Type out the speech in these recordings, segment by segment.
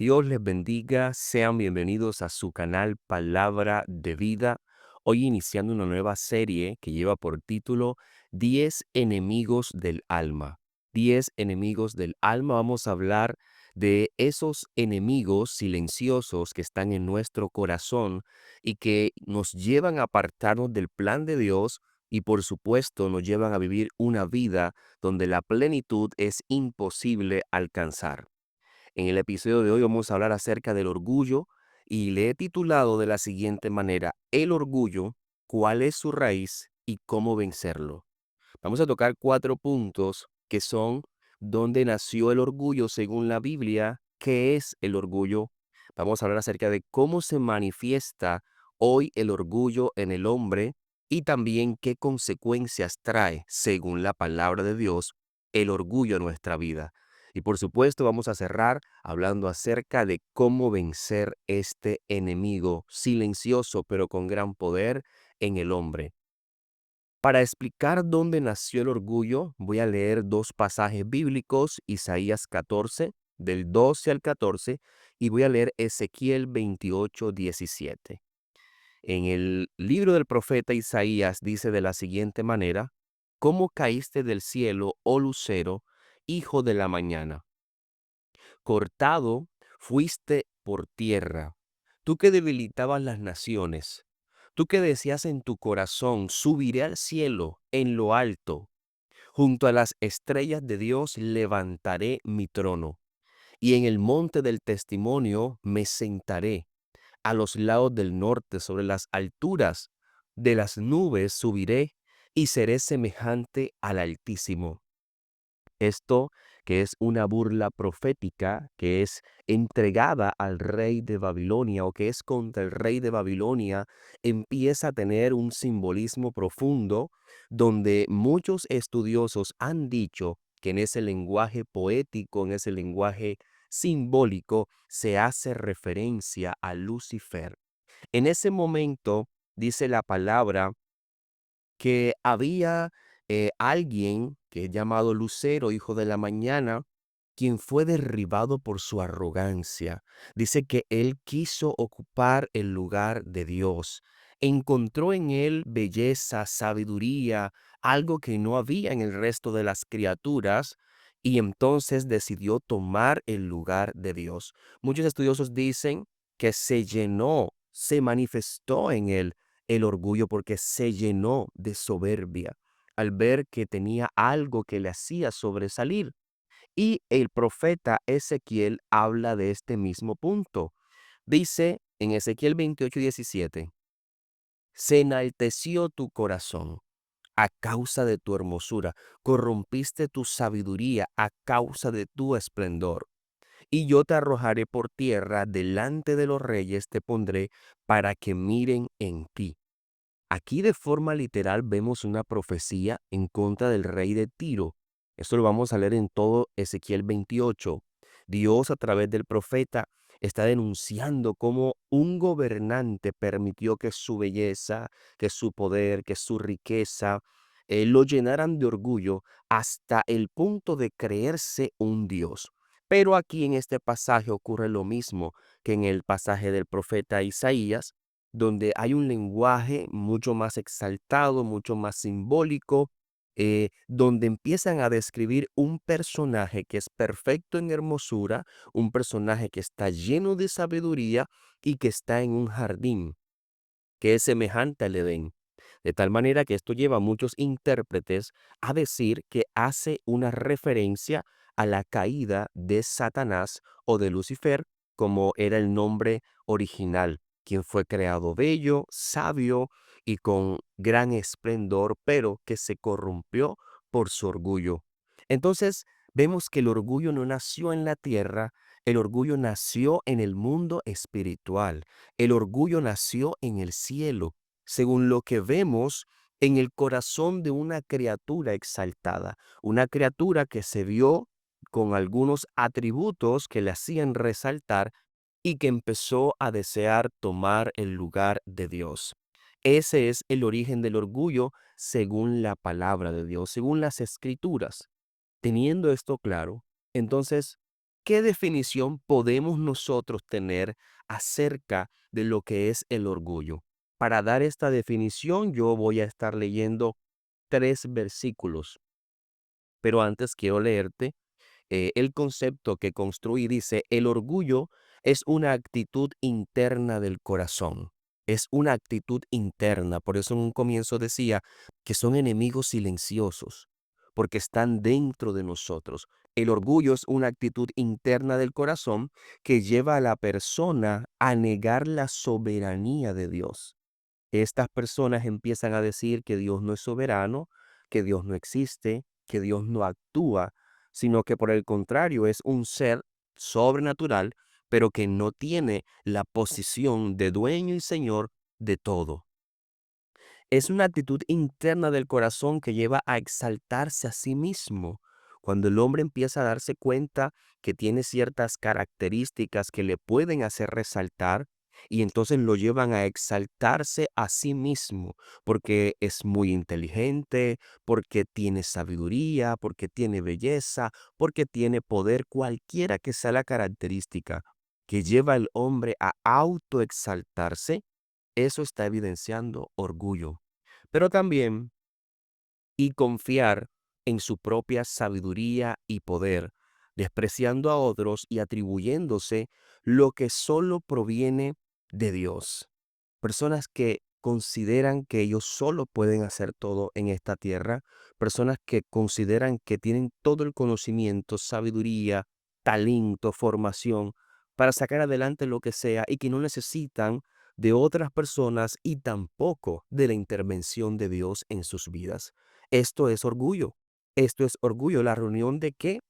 Dios les bendiga, sean bienvenidos a su canal Palabra de Vida. Hoy iniciando una nueva serie que lleva por título 10 enemigos del alma. 10 enemigos del alma. Vamos a hablar de esos enemigos silenciosos que están en nuestro corazón y que nos llevan a apartarnos del plan de Dios y por supuesto nos llevan a vivir una vida donde la plenitud es imposible alcanzar. En el episodio de hoy vamos a hablar acerca del orgullo y le he titulado de la siguiente manera: El orgullo, cuál es su raíz y cómo vencerlo. Vamos a tocar 4 puntos que son: dónde nació el orgullo según la Biblia, qué es el orgullo. Vamos a hablar acerca de cómo se manifiesta hoy el orgullo en el hombre y también qué consecuencias trae, según la palabra de Dios, el orgullo en nuestra vida. Y por supuesto vamos a cerrar hablando acerca de cómo vencer este enemigo silencioso pero con gran poder en el hombre. Para explicar dónde nació el orgullo, voy a leer dos pasajes bíblicos: Isaías 14, del 12 al 14, y voy a leer Ezequiel 28, 17. En el libro del profeta Isaías dice de la siguiente manera: ¿Cómo caíste del cielo, oh lucero, hijo de la mañana? Cortado fuiste por tierra, tú que debilitabas las naciones, tú que decías en tu corazón: subiré al cielo en lo alto, junto a las estrellas de Dios levantaré mi trono, y en el monte del testimonio me sentaré, a los lados del norte, sobre las alturas de las nubes subiré, y seré semejante al Altísimo. Esto, que es una burla profética, que es entregada al rey de Babilonia o que es contra el rey de Babilonia, empieza a tener un simbolismo profundo donde muchos estudiosos han dicho que en ese lenguaje poético, en ese lenguaje simbólico, se hace referencia a Lucifer. En ese momento, dice la palabra, que había alguien que es llamado Lucero, hijo de la mañana, quien fue derribado por su arrogancia. Dice que él quiso ocupar el lugar de Dios. Encontró en él belleza, sabiduría, algo que no había en el resto de las criaturas, y entonces decidió tomar el lugar de Dios. Muchos estudiosos dicen que se llenó, se manifestó en él el orgullo, porque se llenó de soberbia al ver que tenía algo que le hacía sobresalir. Y el profeta Ezequiel habla de este mismo punto. Dice en Ezequiel 28:17: se enalteció tu corazón a causa de tu hermosura, corrompiste tu sabiduría a causa de tu esplendor. Y yo te arrojaré por tierra, delante de los reyes te pondré, para que miren en ti. Aquí de forma literal vemos una profecía en contra del rey de Tiro. Esto lo vamos a leer en todo Ezequiel 28. Dios, a través del profeta, está denunciando cómo un gobernante permitió que su belleza, que su poder, que su riqueza lo llenaran de orgullo hasta el punto de creerse un Dios. Pero aquí en este pasaje ocurre lo mismo que en el pasaje del profeta Isaías, donde hay un lenguaje mucho más exaltado, mucho más simbólico, donde empiezan a describir un personaje que es perfecto en hermosura, un personaje que está lleno de sabiduría y que está en un jardín que es semejante al Edén. De tal manera que esto lleva a muchos intérpretes a decir que hace una referencia a la caída de Satanás o de Lucifer, como era el nombre original, quien fue creado bello, sabio y con gran esplendor, pero que se corrompió por su orgullo. Entonces, vemos que el orgullo no nació en la tierra, el orgullo nació en el mundo espiritual. El orgullo nació en el cielo, según lo que vemos en el corazón de una criatura exaltada, una criatura que se vio con algunos atributos que le hacían resaltar y que empezó a desear tomar el lugar de Dios. Ese es el origen del orgullo según la palabra de Dios, según las escrituras. Teniendo esto claro, entonces ¿Qué definición podemos nosotros tener acerca de lo que es el orgullo? Para dar esta definición, yo voy a estar leyendo 3 versículos, pero antes quiero leerte el concepto que construí. Dice: el orgullo es una actitud interna del corazón. Es una actitud interna. Por eso en un comienzo decía que son enemigos silenciosos, porque están dentro de nosotros. El orgullo es una actitud interna del corazón que lleva a la persona a negar la soberanía de Dios. Estas personas empiezan a decir que Dios no es soberano, que Dios no existe, que Dios no actúa, sino que por el contrario es un ser sobrenatural, pero que no tiene la posición de dueño y señor de todo. Es una actitud interna del corazón que lleva a exaltarse a sí mismo. Cuando el hombre empieza a darse cuenta que tiene ciertas características que le pueden hacer resaltar, y entonces lo llevan a exaltarse a sí mismo, porque es muy inteligente, porque tiene sabiduría, porque tiene belleza, porque tiene poder, cualquiera que sea la característica que lleva al hombre a autoexaltarse, eso está evidenciando orgullo. Pero también y confiar en su propia sabiduría y poder, despreciando a otros y atribuyéndose lo que solo proviene de Dios. Personas que consideran que ellos solo pueden hacer todo en esta tierra, personas que consideran que tienen todo el conocimiento, sabiduría, talento, formación para sacar adelante lo que sea y que no necesitan de otras personas y tampoco de la intervención de Dios en sus vidas. Esto es orgullo. Esto es orgullo. ¿La reunión de qué?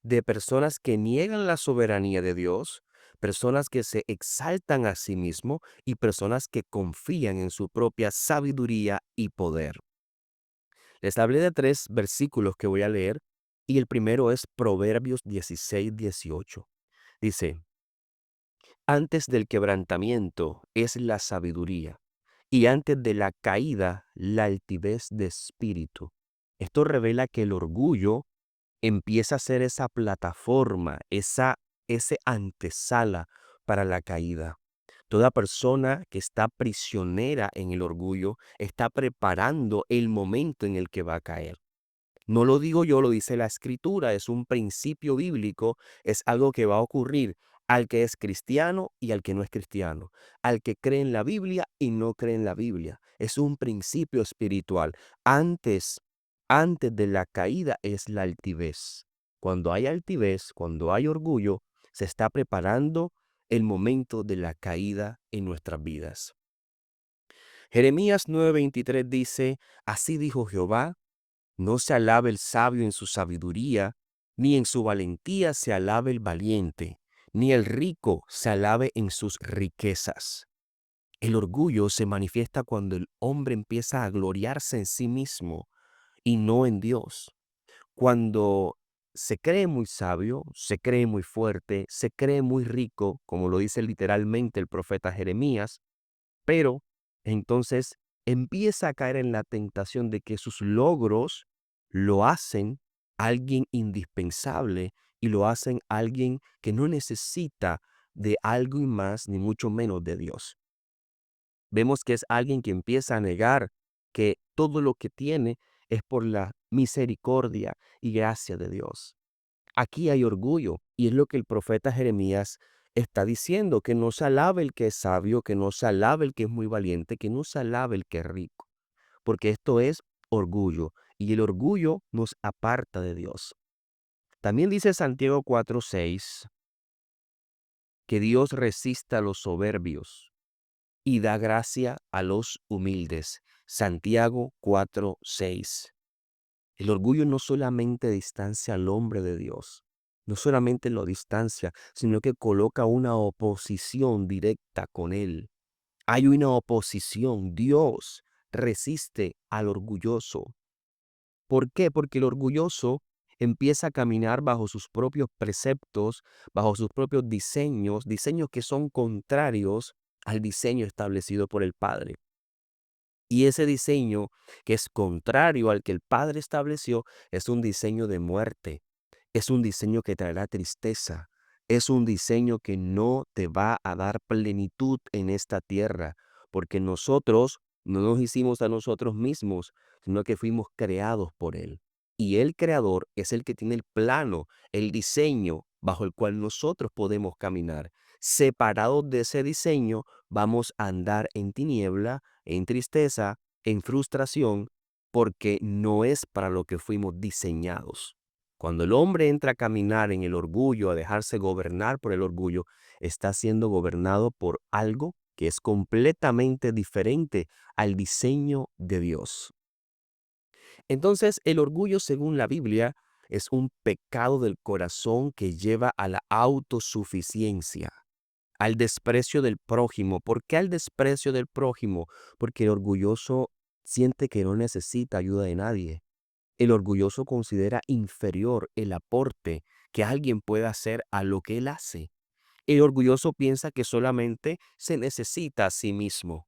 De personas que niegan la soberanía de Dios, personas que se exaltan a sí mismos y personas que confían en su propia sabiduría y poder. Les hablé de 3 versículos que voy a leer y el primero es Proverbios 16:18. Dice: antes del quebrantamiento es la sabiduría, y antes de la caída la altivez de espíritu. Esto revela que el orgullo empieza a ser esa plataforma, ese antesala para la caída. Toda persona que está prisionera en el orgullo está preparando el momento en el que va a caer. No lo digo yo, lo dice la escritura, es un principio bíblico, es algo que va a ocurrir al que es cristiano y al que no es cristiano, al que cree en la Biblia y no cree en la Biblia. Es un principio espiritual. Antes, antes de la caída es la altivez. Cuando hay altivez, cuando hay orgullo, se está preparando el momento de la caída en nuestras vidas. Jeremías 9:23 dice: así dijo Jehová, no se alabe el sabio en su sabiduría, ni en su valentía se alabe el valiente, ni el rico se alabe en sus riquezas. El orgullo se manifiesta cuando el hombre empieza a gloriarse en sí mismo y no en Dios. Cuando se cree muy sabio, se cree muy fuerte, se cree muy rico, como lo dice literalmente el profeta Jeremías, pero entonces empieza a caer en la tentación de que sus logros lo hacen alguien indispensable y lo hacen alguien que no necesita de algo y más, ni mucho menos de Dios. Vemos que es alguien que empieza a negar que todo lo que tiene es por la misericordia y gracia de Dios. Aquí hay orgullo y es lo que el profeta Jeremías está diciendo: que no se alabe el que es sabio, que no se alabe el que es muy valiente, que no se alabe el que es rico, porque esto es orgullo y el orgullo nos aparta de Dios. También dice Santiago 4:6 que Dios resiste a los soberbios y da gracia a los humildes. Santiago 4:6. El orgullo no solamente distancia al hombre de Dios, no solamente lo distancia, sino que coloca una oposición directa con él. Hay una oposición. Dios resiste al orgulloso. ¿Por qué? Porque el orgulloso empieza a caminar bajo sus propios preceptos, bajo sus propios diseños, diseños que son contrarios al diseño establecido por el Padre. Y ese diseño que es contrario al que el Padre estableció es un diseño de muerte, es un diseño que traerá tristeza. Es un diseño que no te va a dar plenitud en esta tierra, porque nosotros no nos hicimos a nosotros mismos, sino que fuimos creados por Él. Y el creador es el que tiene el plano, el diseño bajo el cual nosotros podemos caminar. Separados de ese diseño, vamos a andar en tiniebla, en tristeza, en frustración, porque no es para lo que fuimos diseñados. Cuando el hombre entra a caminar en el orgullo, a dejarse gobernar por el orgullo, está siendo gobernado por algo que es completamente diferente al diseño de Dios. Entonces, el orgullo, según la Biblia, es un pecado del corazón que lleva a la autosuficiencia, al desprecio del prójimo. ¿Por qué al desprecio del prójimo? Porque el orgulloso siente que no necesita ayuda de nadie. El orgulloso considera inferior el aporte que alguien puede hacer a lo que él hace. El orgulloso piensa que solamente se necesita a sí mismo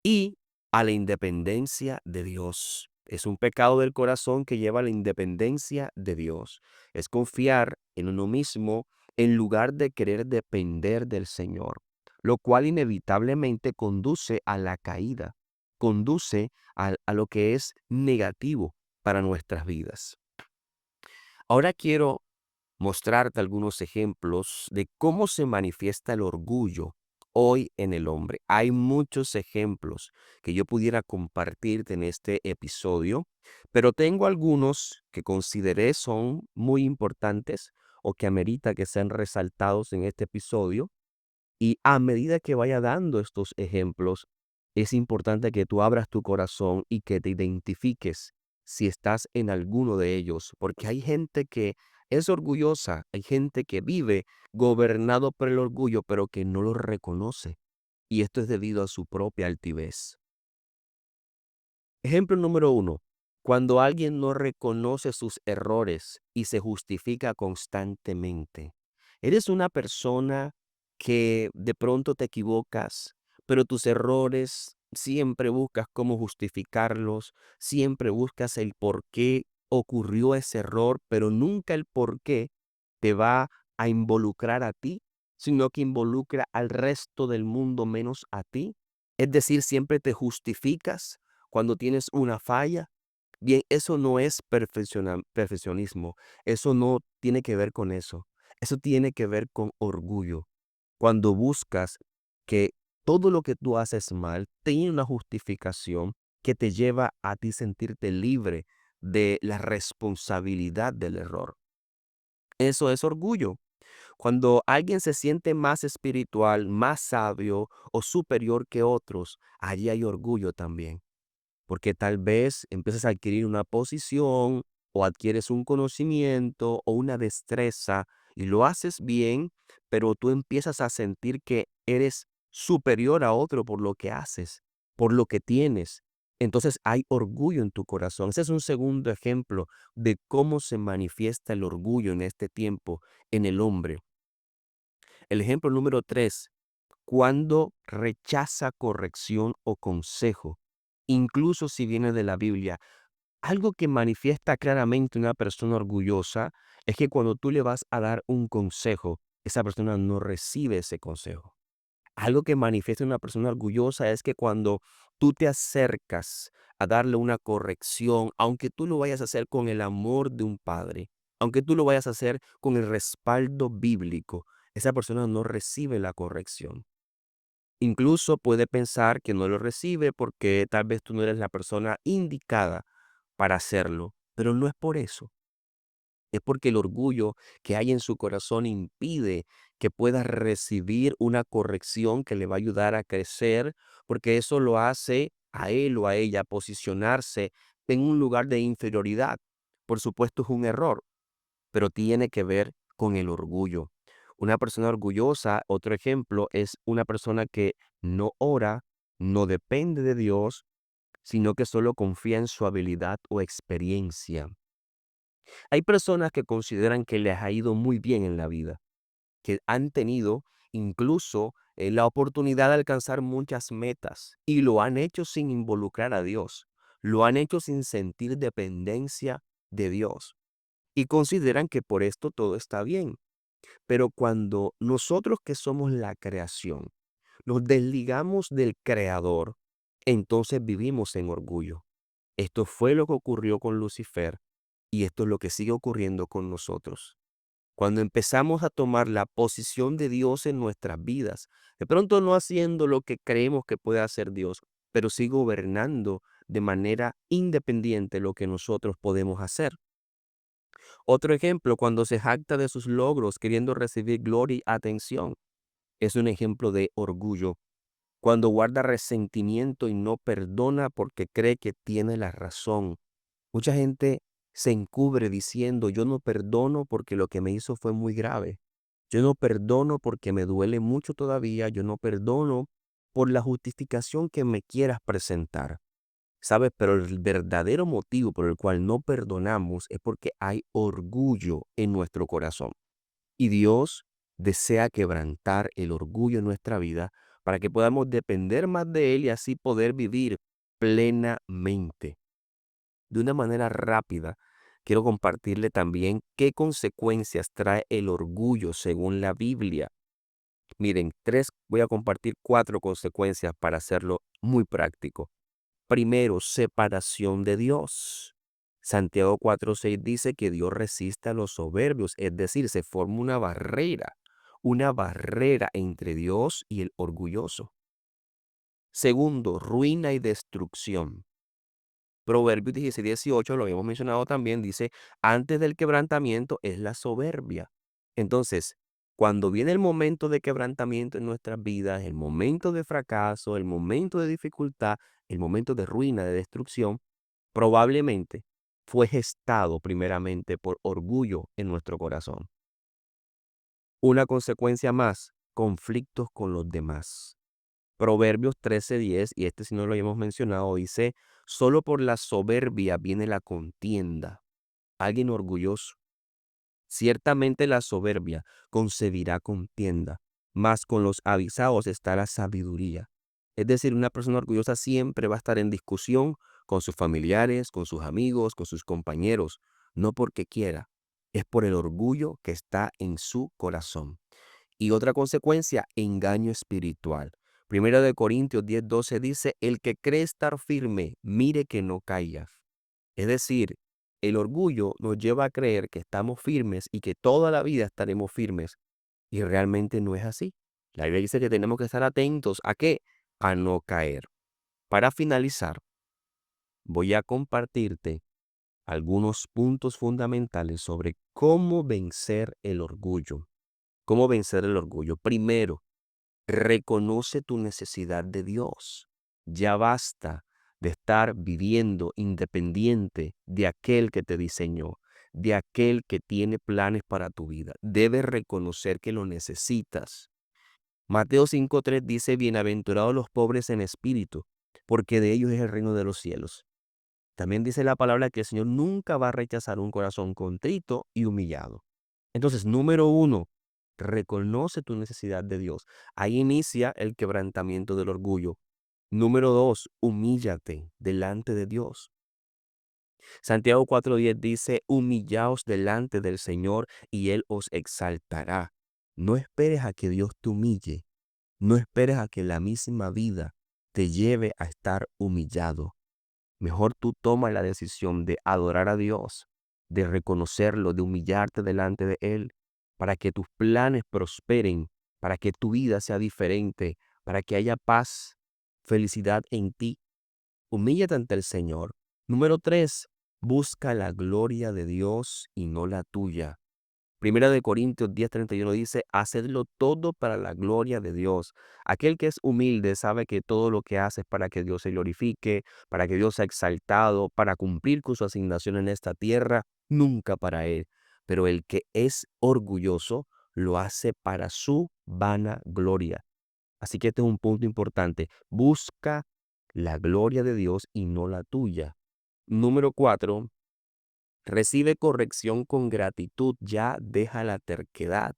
y a la independencia de Dios. Es un pecado del corazón que lleva a la independencia de Dios. Es confiar en uno mismo en lugar de querer depender del Señor, lo cual inevitablemente conduce a la caída, conduce a lo que es negativo para nuestras vidas. Ahora quiero mostrarte algunos ejemplos de cómo se manifiesta el orgullo hoy en el hombre. Hay muchos ejemplos que yo pudiera compartirte en este episodio, pero tengo algunos que consideré son muy importantes o que amerita que sean resaltados en este episodio. Y a medida que vaya dando estos ejemplos, es importante que tú abras tu corazón y que te identifiques si estás en alguno de ellos, porque hay gente que es orgullosa, hay gente que vive gobernado por el orgullo, pero que no lo reconoce. Y esto es debido a su propia altivez. Ejemplo número uno, cuando alguien no reconoce sus errores y se justifica constantemente. Eres una persona que de pronto te equivocas, pero tus errores siempre buscas cómo justificarlos, siempre buscas el por qué ocurrió ese error, pero nunca el por qué te va a involucrar a ti, sino que involucra al resto del mundo menos a ti. Es decir, siempre te justificas cuando tienes una falla. Bien, eso no es perfeccionismo, eso no tiene que ver con eso. Eso tiene que ver con orgullo. Cuando buscas que todo lo que tú haces mal tiene una justificación que te lleva a ti sentirte libre de la responsabilidad del error. Eso es orgullo. Cuando alguien se siente más espiritual, más sabio o superior que otros, allí hay orgullo también, porque tal vez empiezas a adquirir una posición o adquieres un conocimiento o una destreza y lo haces bien, pero tú empiezas a sentir que eres superior a otro por lo que haces, por lo que tienes. Entonces hay orgullo en tu corazón. Ese es un segundo ejemplo de cómo se manifiesta el orgullo en este tiempo en el hombre. El ejemplo número tres, cuando rechaza corrección o consejo, incluso si viene de la Biblia. Algo que manifiesta claramente una persona orgullosa es que cuando tú le vas a dar un consejo, esa persona no recibe ese consejo. Algo que manifiesta una persona orgullosa es que cuando tú te acercas a darle una corrección, aunque tú lo vayas a hacer con el amor de un padre, aunque tú lo vayas a hacer con el respaldo bíblico, esa persona no recibe la corrección. Incluso puede pensar que no lo recibe porque tal vez tú no eres la persona indicada para hacerlo, pero no es por eso. Es porque el orgullo que hay en su corazón impide que pueda recibir una corrección que le va a ayudar a crecer, porque eso lo hace a él o a ella posicionarse en un lugar de inferioridad. Por supuesto, es un error, pero tiene que ver con el orgullo. Una persona orgullosa, otro ejemplo, es una persona que no ora, no depende de Dios, sino que solo confía en su habilidad o experiencia. Hay personas que consideran que les ha ido muy bien en la vida, que han tenido incluso la oportunidad de alcanzar muchas metas y lo han hecho sin involucrar a Dios, lo han hecho sin sentir dependencia de Dios y consideran que por esto todo está bien. Pero cuando nosotros que somos la creación, nos desligamos del creador, entonces vivimos en orgullo. Esto fue lo que ocurrió con Lucifer y esto es lo que sigue ocurriendo con nosotros. Cuando empezamos a tomar la posición de Dios en nuestras vidas, de pronto no haciendo lo que creemos que puede hacer Dios, pero sí gobernando de manera independiente lo que nosotros podemos hacer. Otro ejemplo, cuando se jacta de sus logros queriendo recibir gloria y atención, es un ejemplo de orgullo. Cuando guarda resentimiento y no perdona porque cree que tiene la razón. Mucha gente se encubre diciendo, yo no perdono porque lo que me hizo fue muy grave. Yo no perdono porque me duele mucho todavía. Yo no perdono por la justificación que me quieras presentar. ¿Sabes? Pero el verdadero motivo por el cual no perdonamos es porque hay orgullo en nuestro corazón. Y Dios desea quebrantar el orgullo en nuestra vida para que podamos depender más de Él y así poder vivir plenamente. De una manera rápida, quiero compartirle también qué consecuencias trae el orgullo según la Biblia. Miren, voy a compartir 4 consecuencias para hacerlo muy práctico. Primero, separación de Dios. Santiago 4:6 dice que Dios resiste a los soberbios, es decir, se forma una barrera entre Dios y el orgulloso. Segundo, ruina y destrucción. Proverbios 16:18, lo habíamos mencionado también, dice, antes del quebrantamiento es la soberbia. Entonces, cuando viene el momento de quebrantamiento en nuestras vidas, el momento de fracaso, el momento de dificultad, el momento de ruina, de destrucción, probablemente fue gestado primeramente por orgullo en nuestro corazón. Una consecuencia más, conflictos con los demás. Proverbios 13:10, y este si no lo habíamos mencionado, dice, solo por la soberbia viene la contienda. Alguien orgulloso. Ciertamente la soberbia concebirá contienda, mas con los avisados está la sabiduría. Es decir, una persona orgullosa siempre va a estar en discusión con sus familiares, con sus amigos, con sus compañeros, no porque quiera, es por el orgullo que está en su corazón. Y otra consecuencia, engaño espiritual. Primera de Corintios 10:12 dice, el que cree estar firme, mire que no caiga. Es decir, el orgullo nos lleva a creer que estamos firmes y que toda la vida estaremos firmes. Y realmente no es así. La Biblia dice que tenemos que estar atentos ¿a qué? A no caer. Para finalizar, voy a compartirte algunos puntos fundamentales sobre cómo vencer el orgullo. ¿Cómo vencer el orgullo? Primero, reconoce tu necesidad de Dios. Ya basta de estar viviendo independiente de aquel que te diseñó, de aquel que tiene planes para tu vida. Debes reconocer que lo necesitas. Mateo 5:3 dice, bienaventurados los pobres en espíritu, porque de ellos es el reino de los cielos. También dice la palabra que el Señor nunca va a rechazar un corazón contrito y humillado. Entonces, número uno, reconoce tu necesidad de Dios. Ahí inicia el quebrantamiento del orgullo. Número dos, humíllate delante de Dios. Santiago 4:10 dice, humillaos delante del Señor y Él os exaltará. No esperes a que Dios te humille. No esperes a que la misma vida te lleve a estar humillado. Mejor tú toma la decisión de adorar a Dios, de reconocerlo, de humillarte delante de Él, para que tus planes prosperen, para que tu vida sea diferente, para que haya paz, felicidad en ti. Humíllate ante el Señor. Número 3, busca la gloria de Dios y no la tuya. Primera de Corintios 10:31 dice, hacedlo todo para la gloria de Dios. Aquel que es humilde sabe que todo lo que hace es para que Dios se glorifique, para que Dios sea exaltado, para cumplir con su asignación en esta tierra, nunca para él. Pero el que es orgulloso lo hace para su vana gloria. Así que este es un punto importante. Busca la gloria de Dios y no la tuya. Número 4, recibe corrección con gratitud, ya deja la terquedad.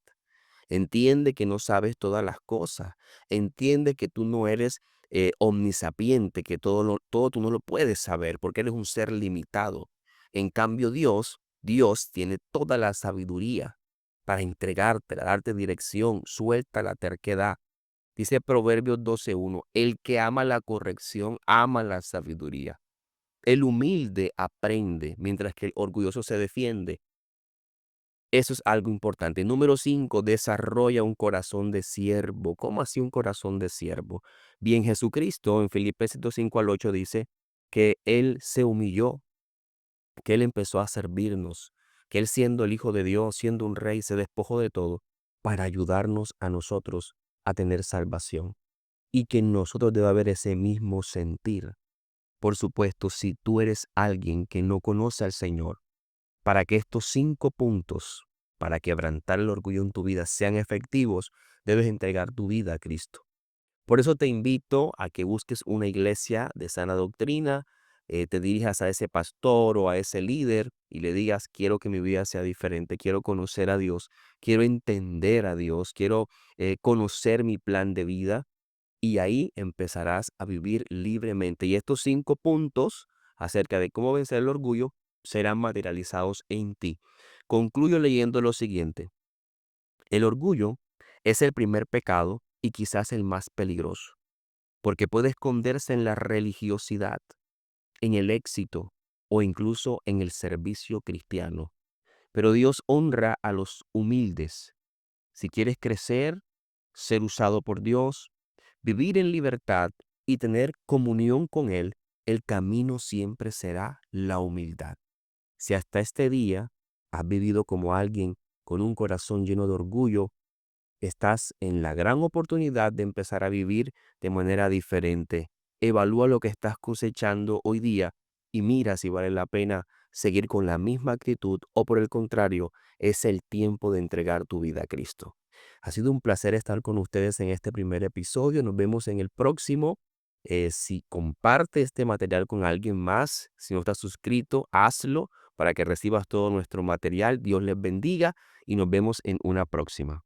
Entiende que no sabes todas las cosas. Entiende que tú no eres omnisapiente, que todo tú no lo puedes saber porque eres un ser limitado. En cambio, Dios tiene toda la sabiduría. para entregártela, darte dirección. Suelta la terquedad. Dice Proverbios 12:1, el que ama la corrección ama la sabiduría. El humilde aprende, mientras que el orgulloso se defiende. Eso es algo importante. Número 5, desarrolla un corazón de siervo. ¿Cómo así un corazón de siervo? Bien, Jesucristo en Filipenses 5 al 8 dice que Él se humilló, que Él empezó a servirnos, que Él siendo el Hijo de Dios, siendo un rey, se despojó de todo para ayudarnos a nosotros a tener salvación. Y que en nosotros debe haber ese mismo sentir. Por supuesto, si tú eres alguien que no conoce al Señor, para que estos 5 puntos, para quebrantar el orgullo en tu vida, sean efectivos, debes entregar tu vida a Cristo. Por eso te invito a que busques una iglesia de sana doctrina, te dirijas a ese pastor o a ese líder y le digas, quiero que mi vida sea diferente, quiero conocer a Dios, quiero entender a Dios, quiero conocer mi plan de vida, y ahí empezarás a vivir libremente. Y estos 5 puntos acerca de cómo vencer el orgullo serán materializados en ti. Concluyo leyendo lo siguiente. El orgullo es el primer pecado y quizás el más peligroso, porque puede esconderse en la religiosidad, en el éxito o incluso en el servicio cristiano. Pero Dios honra a los humildes. Si quieres crecer, ser usado por Dios, vivir en libertad y tener comunión con Él, el camino siempre será la humildad. Si hasta este día has vivido como alguien con un corazón lleno de orgullo, estás en la gran oportunidad de empezar a vivir de manera diferente. Evalúa lo que estás cosechando hoy día y mira si vale la pena seguir con la misma actitud o por el contrario, es el tiempo de entregar tu vida a Cristo. Ha sido un placer estar con ustedes en este primer episodio. Nos vemos en el próximo. Si comparte este material con alguien más, si no estás suscrito, hazlo para que recibas todo nuestro material. Dios les bendiga y nos vemos en una próxima.